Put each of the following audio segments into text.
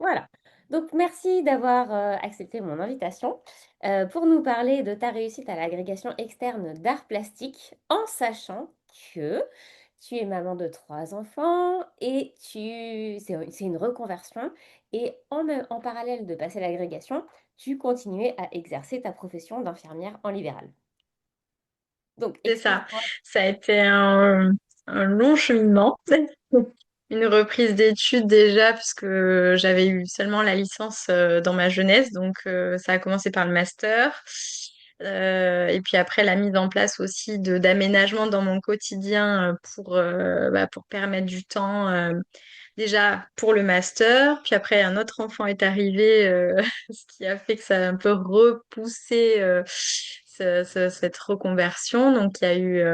Voilà. Donc, merci d'avoir accepté mon invitation pour nous parler de ta réussite à l'agrégation externe d'art plastique en sachant que tu es maman de trois enfants et c'est une reconversion et en parallèle de passer l'agrégation, tu continuais à exercer ta profession d'infirmière en libéral. Donc, C'est ça. explique-moi. Ça a été un long cheminement. Une reprise d'études déjà, puisque j'avais eu seulement la licence dans ma jeunesse. Donc, ça a commencé par le master. Et puis après, la mise en place aussi d'aménagements dans mon quotidien pour permettre du temps déjà pour le master. Puis après, un autre enfant est arrivé, ce qui a fait que ça a un peu repoussé cette reconversion. Donc, il y a eu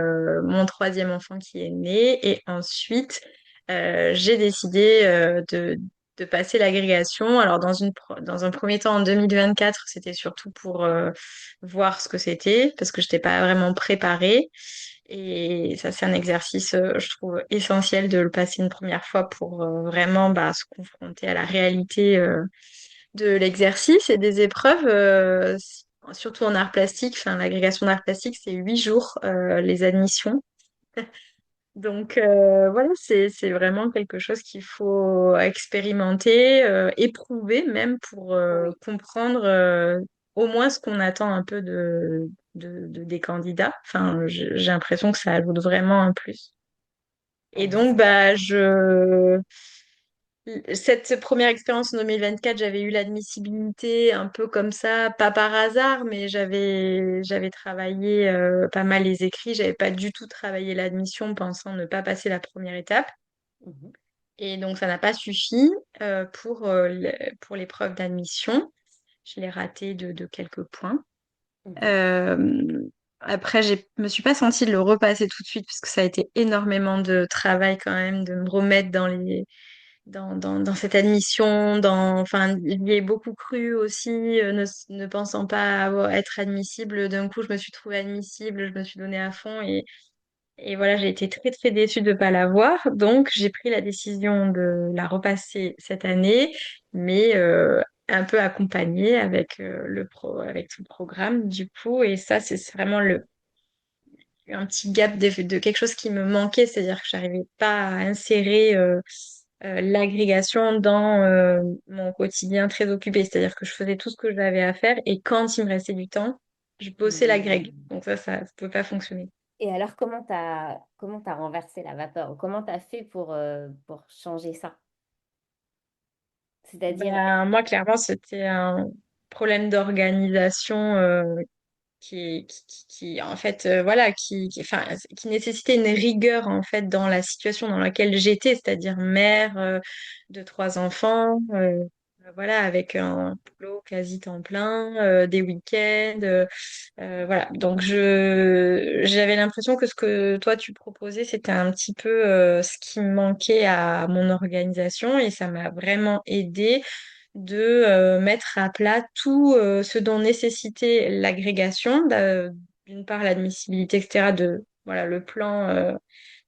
mon troisième enfant qui est né. Et ensuite, j'ai décidé de passer l'agrégation. Alors, dans un premier temps, en 2024, c'était surtout pour voir ce que c'était, parce que je n'étais pas vraiment préparée. Et ça, c'est un exercice, je trouve, essentiel de le passer une première fois pour vraiment se confronter à la réalité de l'exercice et des épreuves, surtout en art plastique. Enfin, l'agrégation d'art plastique, c'est 8 jours, les admissions. Donc voilà, c'est vraiment quelque chose qu'il faut expérimenter, éprouver même pour Oui, comprendre au moins ce qu'on attend un peu des candidats. Enfin, j'ai l'impression que ça ajoute vraiment un plus. Et oui, donc, cette première expérience en 2024, j'avais eu l'admissibilité un peu comme ça, pas par hasard, mais j'avais travaillé pas mal les écrits. J'avais pas du tout travaillé l'admission, pensant ne pas passer la première étape. mhm, Et donc, ça n'a pas suffi pour l'épreuve d'admission. Je l'ai raté de quelques points. mhm. Euh, Après, je me suis pas sentie de le repasser tout de suite, parce que ça a été énormément de travail quand même, de me remettre dans cette admission, enfin, j'y ai beaucoup cru aussi, ne pensant pas être admissible. D'un coup, je me suis trouvée admissible, je me suis donnée à fond et voilà, j'ai été très très déçue de ne pas l'avoir. Donc, j'ai pris la décision de la repasser cette année, mais un peu accompagnée avec avec tout le programme du coup. Et ça, c'est vraiment un petit gap de quelque chose qui me manquait, c'est-à-dire que j'arrivais pas à insérer l'agrégation dans mon quotidien très occupé. C'est-à-dire que je faisais tout ce que j'avais à faire et quand il me restait du temps, je bossais l'agrég. Hmm. Donc ça ne pouvait pas fonctionner. Et alors, comment t'as renversé la vapeur? Comment t'as fait pour changer ça? C'est-à-dire, Ben, moi, clairement, c'était un problème d'organisation en fait, voilà, enfin, qui nécessitait une rigueur, en fait, dans la situation dans laquelle j'étais, c'est-à-dire mère de trois enfants, voilà, avec un boulot quasi temps plein, des week-ends, voilà. Donc, j'avais l'impression que ce que toi, tu proposais, c'était un petit peu ce qui me manquait à mon organisation et ça m'a vraiment aidé de mettre à plat tout ce dont nécessitait l'agrégation, d'une part l'admissibilité, etc., de voilà le plan,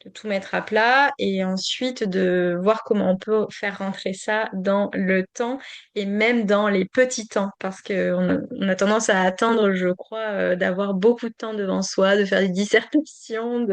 de tout mettre à plat, et ensuite de voir comment on peut faire rentrer ça dans le temps et même dans les petits temps, parce on a tendance à attendre, je crois, d'avoir beaucoup de temps devant soi, de faire des dissertations,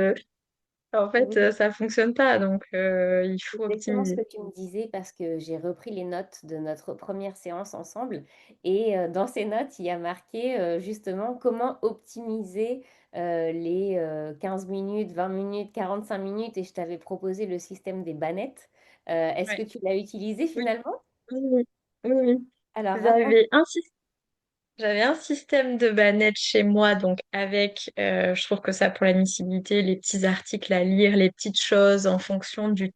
en fait, oui, ça fonctionne pas, donc il c'est faut exactement ce optimiser. que tu me disais parce que j'ai repris les notes de notre première séance ensemble et dans ces notes, il y a marqué justement comment optimiser les 15 minutes, 20 minutes, 45 minutes et je t'avais proposé le système des bannettes. Est-ce que Ouais. tu l'as utilisé Oui, finalement? oui, oui. Oui, oui. Alors, raconte. J'avais un, syst- J'avais un système de bannettes chez moi, donc avec, je trouve que ça pour l'admissibilité, les petits articles à lire, les petites choses en fonction du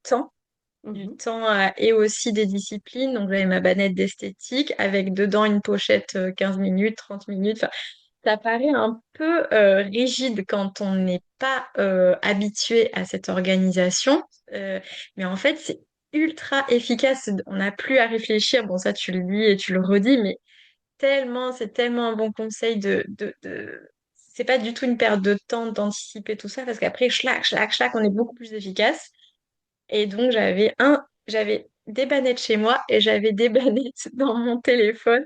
Mhm. temps et aussi des disciplines. Donc j'avais ma bannette d'esthétique avec dedans une pochette 15 minutes, 30 minutes. Enfin, ça paraît un peu rigide quand on n'est pas habitué à cette organisation, euh, mais en fait c'est ultra efficace. On n'a plus à réfléchir. Bon, ça tu le dis et tu le redis, mais c'est tellement un bon conseil c'est pas du tout une perte de temps d'anticiper tout ça parce qu'après, schlac, schlac, schlac, on est beaucoup plus efficace. Et donc, j'avais des bannettes chez moi et j'avais des bannettes dans mon téléphone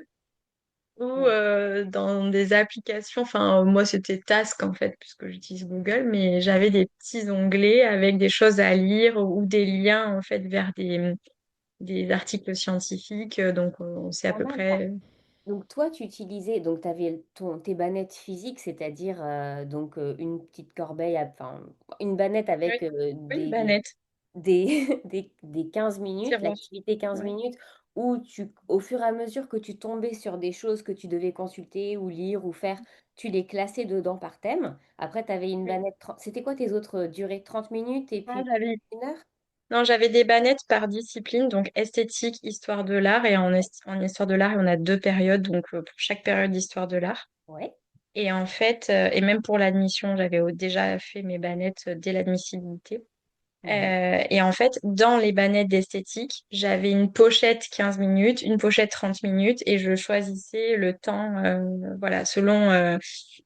ou Ouais. dans des applications. Enfin, moi, c'était Task en fait, puisque j'utilise Google, mais j'avais des petits onglets avec des choses à lire ou des liens en fait vers des articles scientifiques. Donc, on sait à Pas peu mal ça. près. Donc toi, tu utilisais, donc tu avais tes bannettes physiques, c'est-à-dire donc une petite corbeille, enfin une bannette Oui, avec oui, bannettes, des 15 minutes, tiroir. l'activité 15 Ouais. minutes, où au fur et à mesure que tu tombais sur des choses que tu devais consulter ou lire ou faire, tu les classais dedans par thème. Après, tu avais une Oui. bannette, c'était quoi tes autres durées? 30 minutes et Ah, puis j'avais 1 heure? Non, j'avais des bannettes par discipline, donc esthétique, histoire de l'art. Et en histoire de l'art, on a deux périodes, donc pour chaque période d'histoire de l'art. Ouais. Et en fait, et même pour l'admission, j'avais déjà fait mes bannettes dès l'admissibilité. Mhm. Et en fait, dans les bannettes d'esthétique, j'avais une pochette 15 minutes, une pochette 30 minutes, et je choisissais le temps, voilà, selon.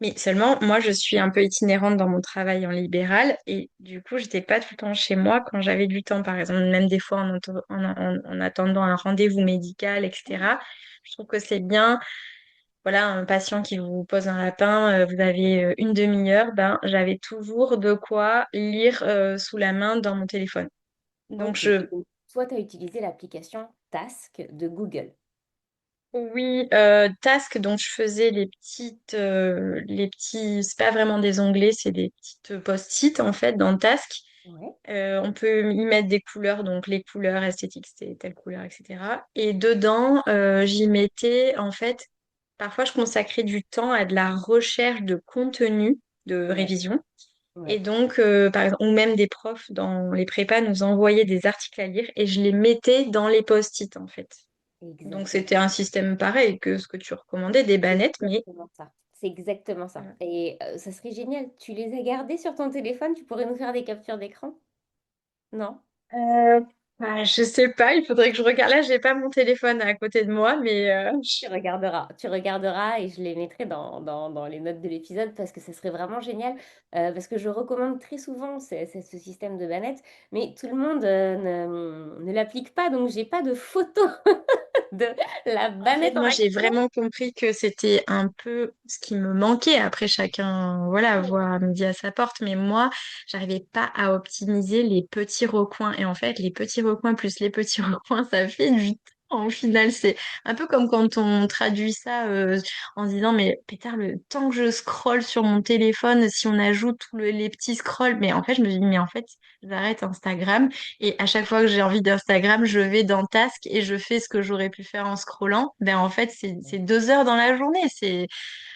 Mais seulement, moi, je suis un peu itinérante dans mon travail en libéral, et du coup, j'étais pas tout le temps chez moi quand j'avais du temps, par exemple, même des fois en attendant un rendez-vous médical, etc. Je trouve que c'est bien. Voilà, un patient qui vous pose un lapin, vous avez une demi-heure, ben, j'avais toujours de quoi lire sous la main dans mon téléphone. Donc Ok. Et je, donc, toi, tu as utilisé l'application Task de Google. oui, Task, donc je faisais les petits, c'est pas vraiment des onglets, c'est des petites post-it en fait dans Task. Ouais. On peut y mettre des couleurs, donc les couleurs esthétiques, c'était telle couleur, etc. Et dedans, j'y mettais, en fait, parfois je consacrais du temps à de la recherche de contenu de Ouais. révision. Et Ouais. donc, par exemple, ou même des profs dans les prépas nous envoyaient des articles à lire et je les mettais dans les post-it, en fait. Donc, Exactement. c'était un système pareil que ce que tu recommandais, des C'est bannettes, mais exactement ça. C'est exactement ça. voilà. Et ça serait génial. Tu les as gardés sur ton téléphone? Tu pourrais nous faire des captures d'écran? Non? Euh, je sais pas, il faudrait que je regarde. Là, j'ai pas mon téléphone à côté de moi, mais Tu regarderas et je les mettrai dans les notes de l'épisode parce que ça serait vraiment génial. Parce que je recommande très souvent ce système de bannettes, mais tout le monde ne l'applique pas, donc j'ai pas de photo de la en fait, banette en moi, j'ai action. vraiment compris que c'était un peu ce qui me manquait. Après, chacun, voilà, voit midi à sa porte. Mais moi, j'arrivais pas à optimiser les petits recoins. Et en fait, les petits recoins plus les petits recoins, ça fait du temps. Au final, c'est un peu comme quand on traduit ça en se disant, mais pétard, le temps que je scrolle sur mon téléphone, si on ajoute les petits scrolls, mais en fait, je me dis, mais en fait, j'arrête Instagram. Et à chaque fois que j'ai envie d'Instagram, je vais dans Task et je fais ce que j'aurais pu faire en scrollant. Ben en fait, c'est 2 heures dans la journée. C'est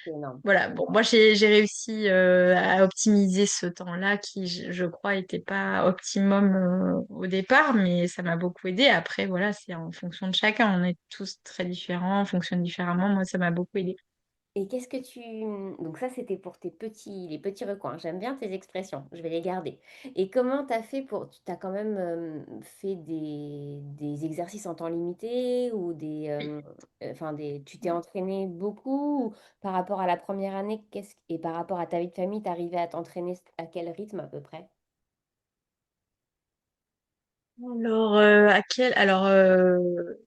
C'est énorme. voilà. C'est Bon, moi énorme. j'ai réussi à optimiser ce temps-là qui, je crois, était pas optimum au départ, mais ça m'a beaucoup aidé. Après, voilà, c'est en fonction de chacun. On est tous très différents, on fonctionne différemment. Moi, ça m'a beaucoup aidé. Et qu'est-ce que tu... Donc ça, c'était pour les petits recoins. J'aime bien tes expressions, je vais les garder. Et comment tu as fait pour... Tu as quand même fait des exercices en temps limité ou Oui. enfin, tu t'es entraîné beaucoup ou par rapport à la première année, et par rapport à ta vie de famille, tu arrivais à t'entraîner à quel rythme à peu près?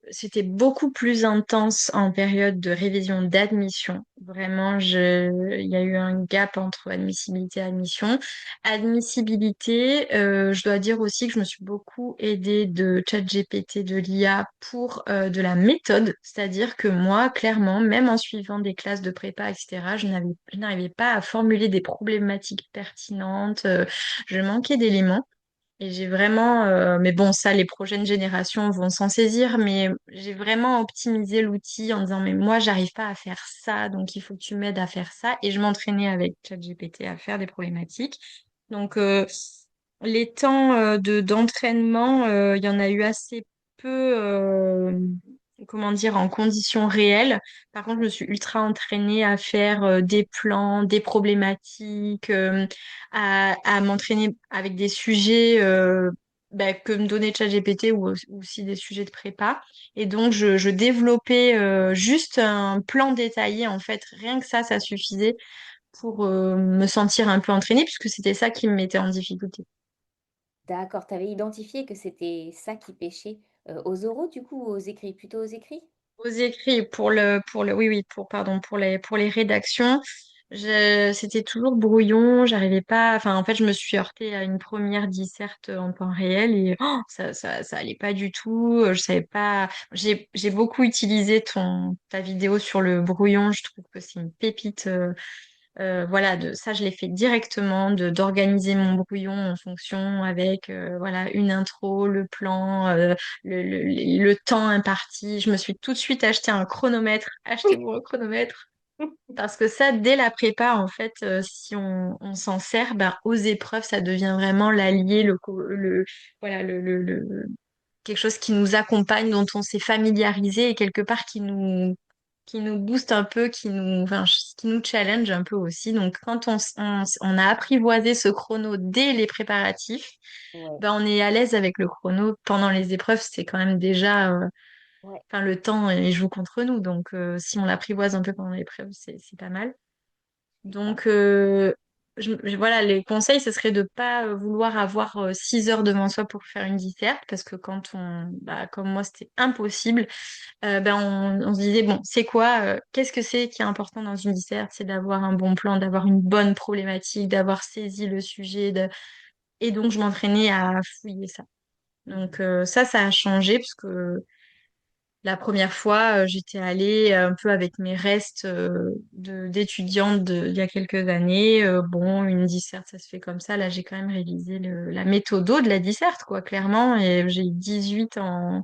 C'était beaucoup plus intense en période de révision d'admission. Vraiment, il y a eu un gap entre admissibilité et admission. Admissibilité, je dois dire aussi que je me suis beaucoup aidée de ChatGPT, de l'IA pour de la méthode. C'est-à-dire que moi, clairement, même en suivant des classes de prépa, etc., je n'arrivais pas à formuler des problématiques pertinentes. Je manquais d'éléments. Et j'ai vraiment, mais bon, ça, les prochaines générations vont s'en saisir, mais j'ai vraiment optimisé l'outil en disant, mais moi, j'arrive pas à faire ça, donc il faut que tu m'aides à faire ça. Et je m'entraînais avec ChatGPT à faire des problématiques. Donc, les temps d'entraînement, il y en a eu assez peu, comment dire, en conditions réelles. Par contre, je me suis ultra entraînée à faire des plans, des problématiques. À m'entraîner avec des sujets bah, que me donnait ChatGPT ou aussi des sujets de prépa. Et donc, je développais juste un plan détaillé, en fait. Rien que ça suffisait pour me sentir un peu entraînée, puisque c'était ça qui me mettait en difficulté. D'accord, tu avais identifié que c'était ça qui pêchait Aux oraux, du coup, ou aux écrits? Plutôt aux écrits? Aux écrits, oui, oui, pardon, pour les rédactions, c'était toujours brouillon, j'arrivais pas, enfin, en fait, je me suis heurtée à une première disserte en temps réel et ça allait pas du tout, je savais pas, j'ai beaucoup utilisé ta vidéo sur le brouillon, je trouve que c'est une pépite, voilà, ça, je l'ai fait directement, d'organiser mon brouillon en fonction avec voilà, une intro, le plan, le temps imparti. Je me suis tout de suite acheté un chronomètre. Achetez-vous un chronomètre. Parce que ça, dès la prépa, en fait, si on s'en sert, ben, aux épreuves, ça devient vraiment l'allié, voilà, quelque chose qui nous accompagne, dont on s'est familiarisé et quelque part qui nous booste un peu, qui nous challenge un peu aussi. Donc, quand on a apprivoisé ce chrono dès les préparatifs, Ouais, ben, on est à l'aise avec le chrono pendant les épreuves. C'est quand même déjà, ouais, enfin, le temps, il joue contre nous. Donc, si on l'apprivoise un peu pendant l'épreuve, c'est pas mal. c'est ça. Donc, voilà, les conseils, ce serait de pas vouloir avoir 6 heures devant soi pour faire une disserte, parce que bah, comme moi, c'était impossible. Ben on se disait, bon, c'est quoi, qu'est-ce que c'est qui est important dans une disserte? C'est d'avoir un bon plan, d'avoir une bonne problématique, d'avoir saisi le sujet. Et donc, je m'entraînais à fouiller ça. Donc, ça a changé, parce que la première fois, j'étais allée un peu avec mes restes d'étudiante il y a quelques années. Bon, une disserte, ça se fait comme ça. Là, j'ai quand même révisé la méthodo de la disserte, quoi, clairement. Et j'ai eu 18 en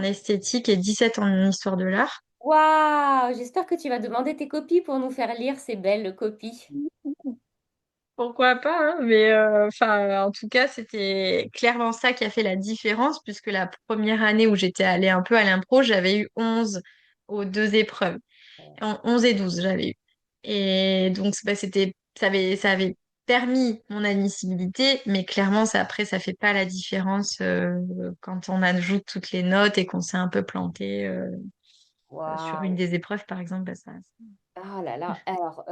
esthétique et 17 en histoire de l'art. Waouh! J'espère que tu vas demander tes copies pour nous faire lire ces belles copies. Pourquoi pas, hein, mais enfin, en tout cas, c'était clairement ça qui a fait la différence, puisque la première année où j'étais allée un peu à l'impro, j'avais eu 11 aux deux épreuves. 11 et 12, j'avais eu. Et donc, bah, ça avait permis mon admissibilité, mais clairement, après, ça fait pas la différence quand on ajoute toutes les notes et qu'on s'est un peu planté sur une Waouh! des épreuves, par exemple. Bah, Ah là là. Alors,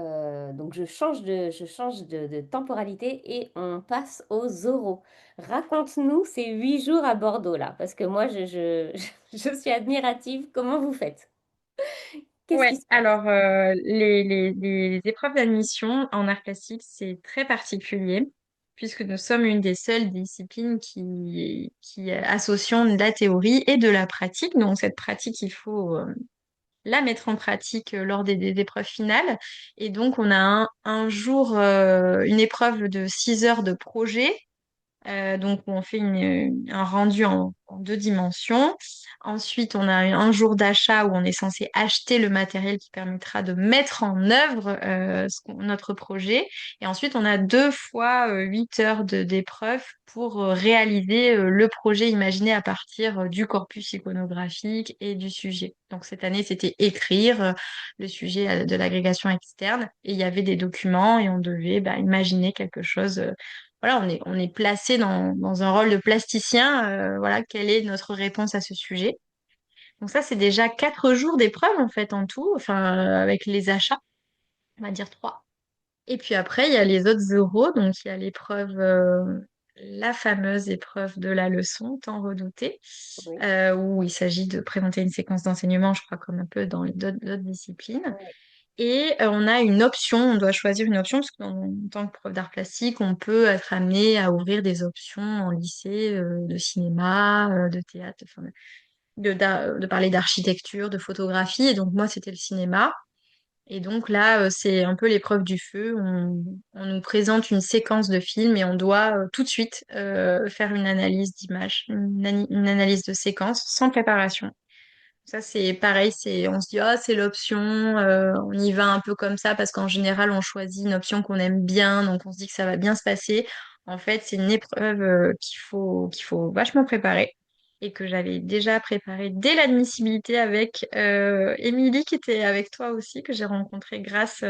donc je change de temporalité et on passe aux oraux. Raconte-nous ces 8 jours à Bordeaux là, parce que moi, je suis admirative. Comment vous faites? Qu'est-ce Ouais, qui se passe? alors les épreuves d'admission en art plastique, c'est très particulier, puisque nous sommes une des seules disciplines qui associons de la théorie et de la pratique. Donc cette pratique, il faut la mettre en pratique lors des épreuves finales. Et donc on a un jour, une épreuve de 6 heures de projet donc, on fait un rendu en deux dimensions. Ensuite, on a un jour d'achat où on est censé acheter le matériel qui permettra de mettre en œuvre notre projet. Et ensuite, on a 2 fois 8 heures d'épreuve pour réaliser le projet imaginé à partir du corpus iconographique et du sujet. Donc, cette année, c'était écrire le sujet de l'agrégation externe. Et il y avait des documents et on devait bah, imaginer quelque chose voilà, on est placé dans un rôle de plasticien. Voilà, quelle est notre réponse à ce sujet? Donc ça, c'est déjà 4 jours d'épreuve en fait en tout, enfin avec les achats, on va dire 3. Et puis après, il y a les autres euros, donc il y a l'épreuve, la fameuse épreuve de la leçon, tant redoutée, Oui. où il s'agit de présenter une séquence d'enseignement, je crois, comme un peu dans les d'autres disciplines. Ouais. Et on a une option, on doit choisir une option, parce qu'en tant que prof d'art plastique, on peut être amené à ouvrir des options en lycée de cinéma, de théâtre, enfin, de parler d'architecture, de photographie. Et donc moi, c'était le cinéma. Et donc là, c'est un peu l'épreuve du feu. On nous présente une séquence de film et on doit tout de suite faire une analyse d'image, une analyse de séquence sans préparation. Ça, c'est pareil, on se dit, ah, c'est l'option, on y va un peu comme ça parce qu'en général, on choisit une option qu'on aime bien, donc on se dit que ça va bien se passer. En fait, c'est une épreuve qu'il faut vachement préparer et que j'avais déjà préparée dès l'admissibilité avec Émilie qui était avec toi aussi, que j'ai rencontrée grâce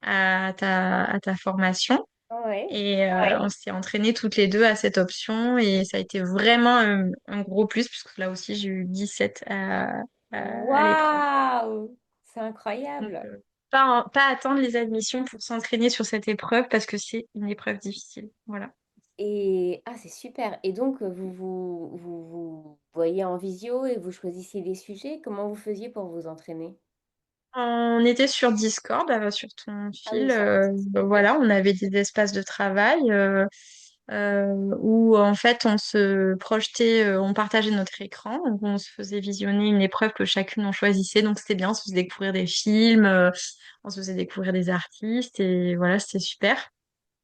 à ta formation. Ouais. Et on s'est entraînées toutes les deux à cette option et ça a été vraiment un gros plus puisque là aussi j'ai eu 17 à l'épreuve. Waouh! C'est Donc incroyable. pas attendre les admissions pour s'entraîner sur cette épreuve parce que c'est une épreuve difficile. Voilà. Et ah, c'est super. Et donc, vous voyez en visio et vous choisissiez des sujets. Comment vous faisiez pour vous entraîner? On était sur Discord, sur ton Ah oui, fil. sur Teams. Ok. Voilà, on avait des espaces de travail où en fait on se projetait, on partageait notre écran, donc on se faisait visionner une épreuve que chacune on choisissait. Donc c'était bien, on se faisait découvrir des films, on se faisait découvrir des artistes et voilà, c'était super.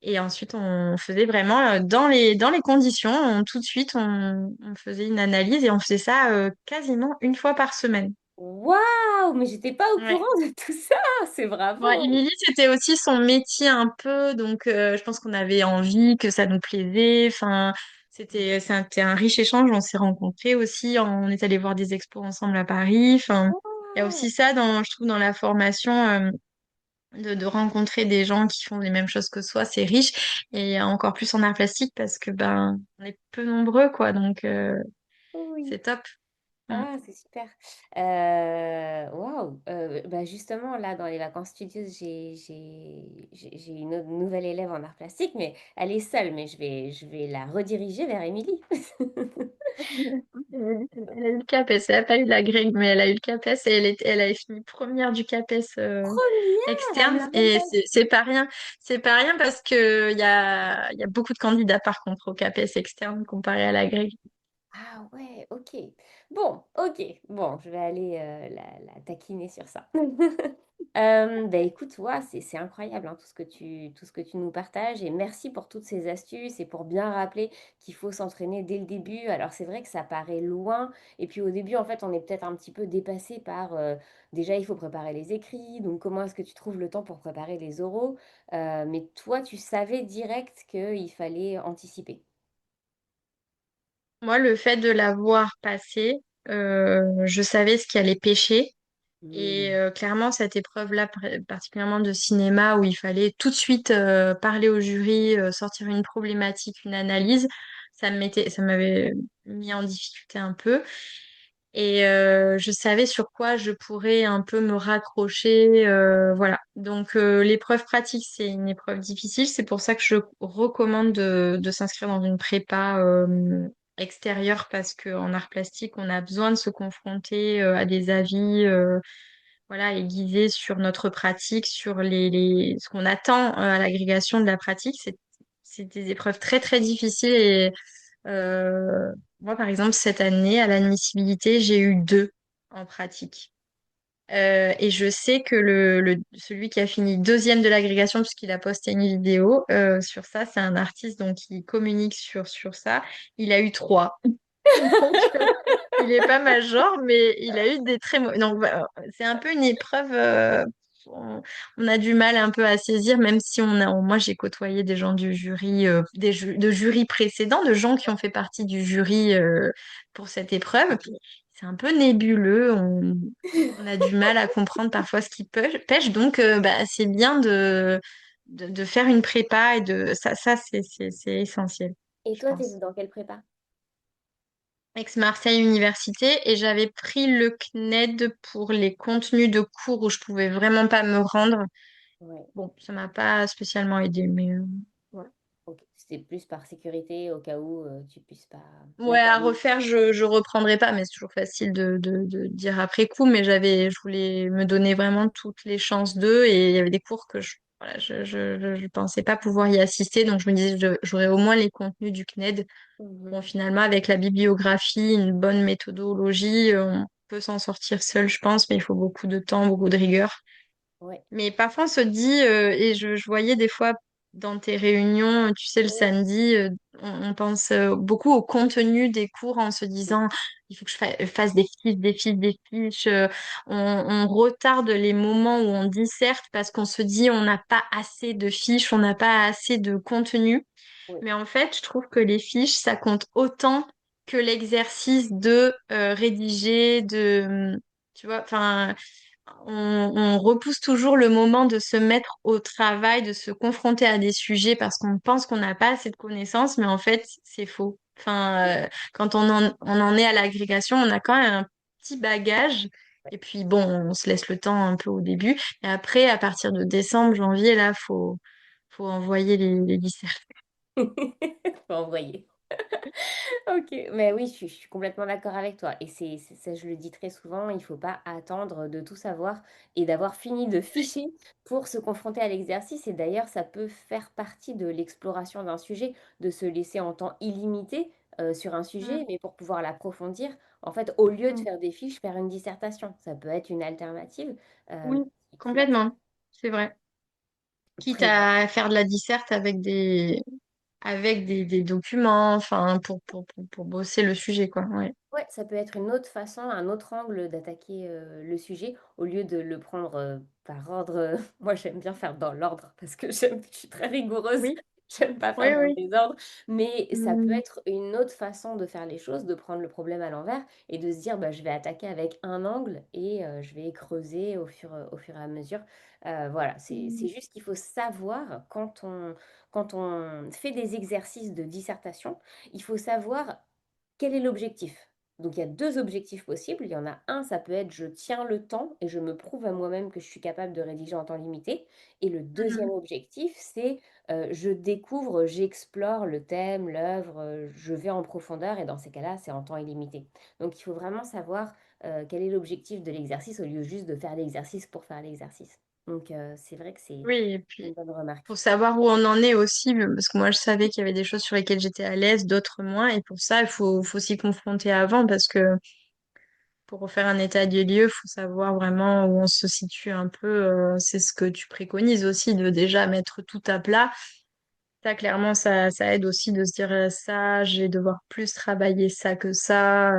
Et ensuite on faisait vraiment dans les conditions, tout de suite on faisait une analyse et on faisait ça quasiment une fois par semaine. Waouh! Mais j'étais pas au Ouais. courant de tout ça. C'est Bon, bravo. Lily, c'était aussi son métier un peu, donc je pense qu'on avait envie que ça nous plaisait. Enfin, c'était un riche échange. On s'est rencontrés aussi, on est allé voir des expos ensemble à Paris. Enfin, il y a Waouh! aussi ça je trouve, dans la formation, de rencontrer des gens qui font les mêmes choses que soi, c'est riche. Et encore plus en art plastique parce que ben, on est peu nombreux, quoi. Donc Oui. c'est top. Mm. Ah, c'est super. Waouh. Bah justement, là, dans les vacances studieuses, j'ai une nouvelle élève en art plastique, mais elle est seule, mais je vais la rediriger vers Émilie. Elle a eu le CAPES, elle n'a pas eu la grecque, mais elle a eu le CAPES et elle a fini première du CAPES Première, elle me externe. l'a même Et pas dit. c'est pas rien. C'est pas rien parce que il y a beaucoup de candidats par contre au CAPES externe comparé à la grecque. Ah ouais, ok. Bon, ok. Bon, je vais aller la taquiner sur ça. Bah écoute, ouais, c'est incroyable hein, tout ce que tu nous partages et merci pour toutes ces astuces et pour bien rappeler qu'il faut s'entraîner dès le début. Alors c'est vrai que ça paraît loin et puis au début en fait on est peut-être un petit peu dépassé par déjà il faut préparer les écrits, donc comment est-ce que tu trouves le temps pour préparer les oraux. Mais toi tu savais direct qu'il fallait anticiper. Moi, le fait de l'avoir passé, je savais ce qui allait pêcher. Et Hmm. clairement, cette épreuve-là, particulièrement de cinéma, où il fallait tout de suite parler au jury, sortir une problématique, une analyse, ça m'avait mis en difficulté un peu. Et je savais sur quoi je pourrais un peu me raccrocher. Voilà. Donc, l'épreuve pratique, c'est une épreuve difficile. C'est pour ça que je recommande de s'inscrire dans une prépa extérieure, parce qu'en art plastique, on a besoin de se confronter à des avis. Voilà, aiguisé sur notre pratique, sur ce qu'on attend à l'agrégation de la pratique. C'est des épreuves très, très difficiles. Et moi, par exemple, cette année, à l'admissibilité, j'ai eu deux en pratique. Et je sais que celui qui a fini deuxième de l'agrégation, puisqu'il a posté une vidéo sur ça, c'est un artiste donc qui communique sur ça. Il a eu trois. Donc, il est pas major, mais il a eu des très mauvais. Donc, c'est un peu une épreuve. On a du mal un peu à saisir, même si moi, j'ai côtoyé des gens du jury, de jury précédents, de gens qui ont fait partie du jury pour cette épreuve. C'est un peu nébuleux. On a du mal à comprendre parfois ce qui pêche. Donc, bah, c'est bien de faire une prépa et ça, c'est essentiel, Et je toi, t'es pense. dans quelle prépa? Aix-Marseille Université, et j'avais pris le CNED pour les contenus de cours où je pouvais vraiment pas me rendre. Ouais, Bon, ça m'a pas spécialement aidé, mais voilà. ok. C'était plus par sécurité au cas où tu puisses pas. Ouais, D'accord. à refaire, je reprendrai pas, mais c'est toujours facile de dire après coup. Mais je voulais me donner vraiment toutes les chances d'eux, et il y avait des cours que voilà, je pensais pas pouvoir y assister, donc je me disais j'aurais au moins les contenus du CNED. Mhm. Bon, finalement, avec la bibliographie, une bonne méthodologie, on peut s'en sortir seul, je pense, mais il faut beaucoup de temps, beaucoup de rigueur. Ouais. Mais parfois, on se dit, et je voyais des fois dans tes réunions, tu sais, le Oui. samedi, on pense beaucoup au contenu des cours en se disant, il faut que fasse des fiches, des fiches, des fiches. On retarde les moments où on disserte parce qu'on se dit, on n'a pas assez de fiches, on n'a pas assez de contenu. Oui. Mais en fait, je trouve que les fiches, ça compte autant que l'exercice de rédiger, tu vois, enfin, on repousse toujours le moment de se mettre au travail, de se confronter à des sujets parce qu'on pense qu'on n'a pas assez de connaissances, mais en fait, c'est faux. Enfin, quand on en est à l'agrégation, on a quand même un petit bagage. Et puis, bon, on se laisse le temps un peu au début. Et après, à partir de décembre, janvier, là, faut envoyer les dissertations. Faut envoyer. Ok, mais oui, je suis complètement d'accord avec toi. Et ça, je le dis très souvent, il ne faut pas attendre de tout savoir et d'avoir fini de ficher pour se confronter à l'exercice. Et d'ailleurs, ça peut faire partie de l'exploration d'un sujet, de se laisser en temps illimité sur un Mm. sujet, mais pour pouvoir l'approfondir, en fait, au lieu de Mm. faire des fiches, faire une dissertation. Ça peut être une alternative Oui, qui va complètement. C'est vrai. Quitte prévoir. à faire de la disserte avec des documents, enfin, pour bosser le sujet, quoi. Ouais. Ouais, ça peut être une autre façon, un autre angle d'attaquer le sujet au lieu de le prendre par ordre. Moi, j'aime bien faire dans l'ordre parce que je suis très rigoureuse. Oui, J'aime pas oui, faire dans le oui. désordre. Mais ça peut Mm. être une autre façon de faire les choses, de prendre le problème à l'envers et de se dire, bah, je vais attaquer avec un angle et je vais creuser au fur et à mesure. Voilà, c'est Mm. juste qu'il faut savoir quand on fait des exercices de dissertation, il faut savoir quel est l'objectif? Donc il y a deux objectifs possibles. Il y en a un, ça peut être je tiens le temps et je me prouve à moi-même que je suis capable de rédiger en temps limité. Et le deuxième Mhm. objectif, c'est je découvre, j'explore le thème, l'œuvre, je vais en profondeur et dans ces cas-là, c'est en temps illimité. Donc il faut vraiment savoir quel est l'objectif de l'exercice au lieu juste de faire l'exercice pour faire l'exercice. Donc c'est vrai que c'est Oui, et une puis, bonne remarque. faut savoir où on en est aussi, parce que moi, je savais qu'il y avait des choses sur lesquelles j'étais à l'aise, d'autres moins, et pour ça, faut s'y confronter avant, parce que pour refaire un état des lieux, faut savoir vraiment où on se situe un peu. C'est ce que tu préconises aussi, de déjà mettre tout à plat. Ça, clairement, ça aide aussi de se dire ça, je vais devoir plus travailler ça que ça.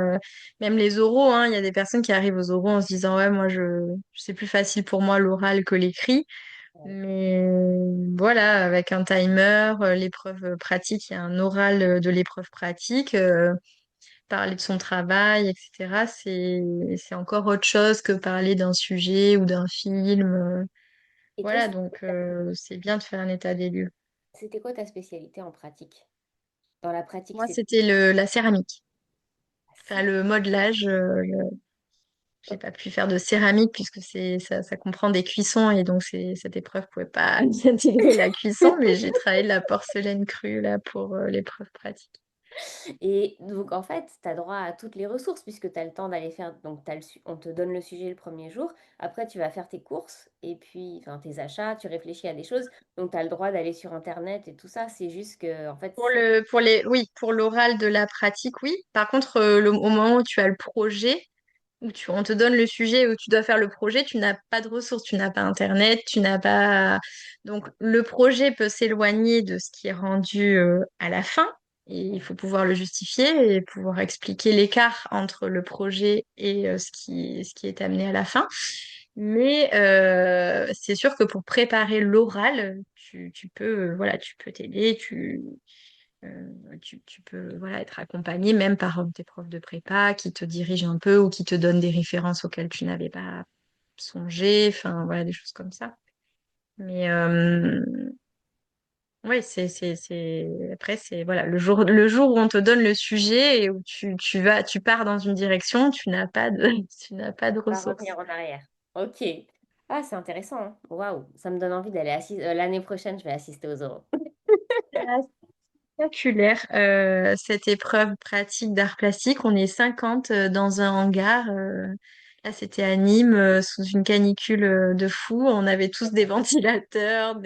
Même les oraux, hein, il y a des personnes qui arrivent aux oraux en se disant, ouais, moi, c'est plus facile pour moi l'oral que l'écrit. Ouais. Mais voilà, avec un timer, l'épreuve pratique, il y a un oral de l'épreuve pratique. Parler de son travail, etc., c'est encore autre chose que parler d'un sujet ou d'un film. Et toi, Voilà, donc c'est bien de faire un état des lieux. c'était quoi ta spécialité en pratique? Dans la pratique, Moi, c'est c'était la céramique. Enfin, ça. le modelage, j'ai pas pu faire de céramique puisque ça comprend des cuissons et donc cette épreuve pouvait pas intégrer la cuisson, mais j'ai travaillé de la porcelaine crue là pour l'épreuve pratique. Et donc, en fait, tu as droit à toutes les ressources puisque tu as le temps d'aller faire. Donc, on te donne le sujet le premier jour. Après, tu vas faire tes courses et puis, enfin, tes achats, tu réfléchis à des choses. Donc, tu as le droit d'aller sur Internet et tout ça. C'est juste que, en fait, Oui, pour l'oral de la pratique, oui. Par contre, au moment où tu as le projet, on te donne le sujet où tu dois faire le projet, tu n'as pas de ressources, tu n'as pas Internet, tu n'as pas... Donc, le projet peut s'éloigner de ce qui est rendu à la fin, et il faut pouvoir le justifier et pouvoir expliquer l'écart entre le projet et ce qui est amené à la fin. Mais c'est sûr que pour préparer l'oral, tu peux, voilà, tu peux t'aider, tu peux voilà, être accompagné même par tes profs de prépa qui te dirigent un peu ou qui te donnent des références auxquelles tu n'avais pas songé, enfin voilà, des choses comme ça. Mais oui, Après, c'est voilà, le jour où on te donne le sujet et où tu pars dans une direction, tu n'as pas de, tu n'as pas de pas ressources. revenir en arrière. Ok. Ah, c'est intéressant, hein. Waouh, ça me donne envie d'aller assister. L'année prochaine, je vais assister aux oraux. Spectaculaire, cette épreuve pratique d'art plastique. On est 50 dans un hangar. Là, c'était à Nîmes, sous une canicule de fou. On avait tous des ventilateurs,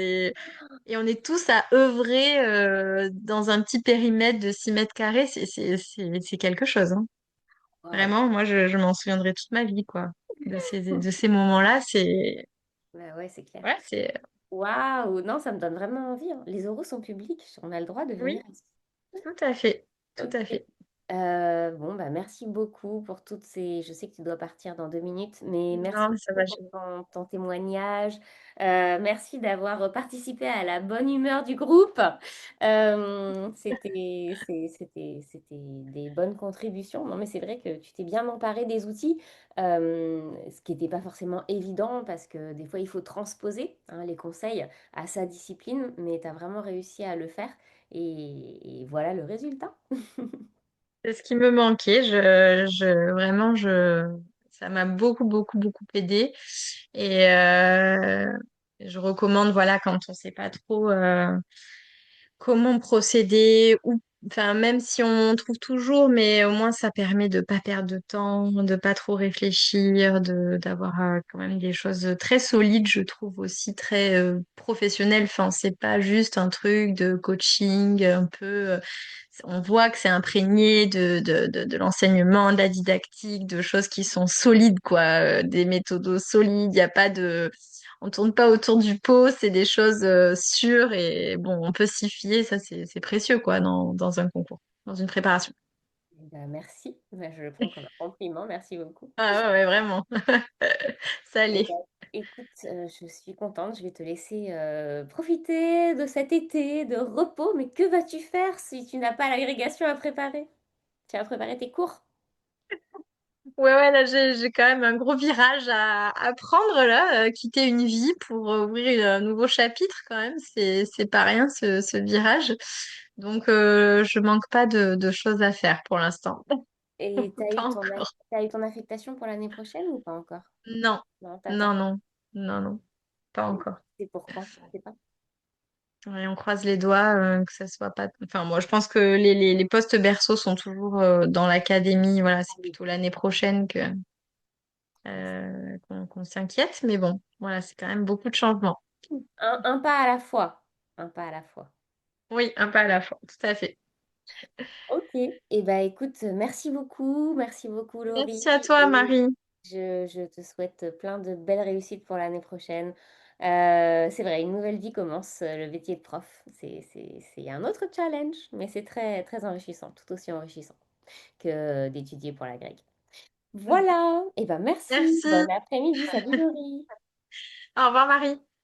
et on est tous à œuvrer dans un petit périmètre de 6 mètres carrés. C'est quelque chose, hein. Waouh. Vraiment, moi, je m'en souviendrai toute ma vie, quoi. De ces moments-là, Bah ouais, c'est clair. ouais, c'est... Waouh, non, ça me donne vraiment envie, hein. Les oraux sont publics, on a le droit de venir. Oui, tout à fait. Tout à Ok. fait. Bon, bah, merci beaucoup pour toutes ces... Je sais que tu dois partir dans 2 minutes, mais merci Non, ça beaucoup va. pour ton témoignage. Merci d'avoir participé à la bonne humeur du groupe. C'était des bonnes contributions. Non, mais c'est vrai que tu t'es bien emparé des outils, ce qui n'était pas forcément évident parce que des fois, il faut transposer hein, les conseils à sa discipline, mais tu as vraiment réussi à le faire et voilà le résultat. C'est ce qui me manquait. Vraiment, ça m'a beaucoup aidé. Et je recommande, voilà, quand on sait pas trop comment procéder ou enfin même si on trouve toujours, mais au moins ça permet de pas perdre de temps, de pas trop réfléchir, de d'avoir quand même des choses très solides, je trouve aussi très professionnelles. Enfin, c'est pas juste un truc de coaching un peu. On voit que c'est imprégné de l'enseignement, de la didactique, de choses qui sont solides, quoi, des méthodos solides. Il n'y a pas de on tourne pas autour du pot, c'est des choses sûres et bon, on peut s'y fier, ça c'est précieux quoi dans un concours, dans une préparation. Bah, merci. Bah, je le prends comme un compliment. Merci beaucoup. Ah ouais, ouais, vraiment. Ça Eh l'est. ben, écoute, je suis contente. Je vais te laisser profiter de cet été de repos. Mais que vas-tu faire si tu n'as pas l'agrégation à préparer? Tu vas préparer tes cours. Ouais, ouais, là j'ai quand même un gros virage à prendre là, quitter une vie pour ouvrir un nouveau chapitre quand même, c'est pas rien ce virage. Donc je manque pas de choses à faire pour l'instant. Et Pas encore. t'as eu ton affectation pour l'année prochaine ou pas encore? Non, Non, non, t'attends. non, non, non, pas encore. C'est pour quand? Tu sais pas? Ouais, on croise les doigts que ça soit pas. Enfin, moi, je pense que les postes berceaux sont toujours dans l'académie. Voilà, Ah c'est oui. plutôt l'année prochaine que qu'on s'inquiète. Mais bon, voilà, c'est quand même beaucoup de changements. Un pas à la fois. Un pas à la fois. Oui, un pas à la fois, tout à fait. Ok. Et bah écoute, merci beaucoup Laurie. Merci à toi, Et Marie. je te souhaite plein de belles réussites pour l'année prochaine. C'est vrai, une nouvelle vie commence, le métier de prof. C'est un autre challenge, mais c'est très, très enrichissant, tout aussi enrichissant que d'étudier pour la grecque. Voilà, et ben merci, Merci. bon après-midi, salut Laurie. Au revoir, Marie.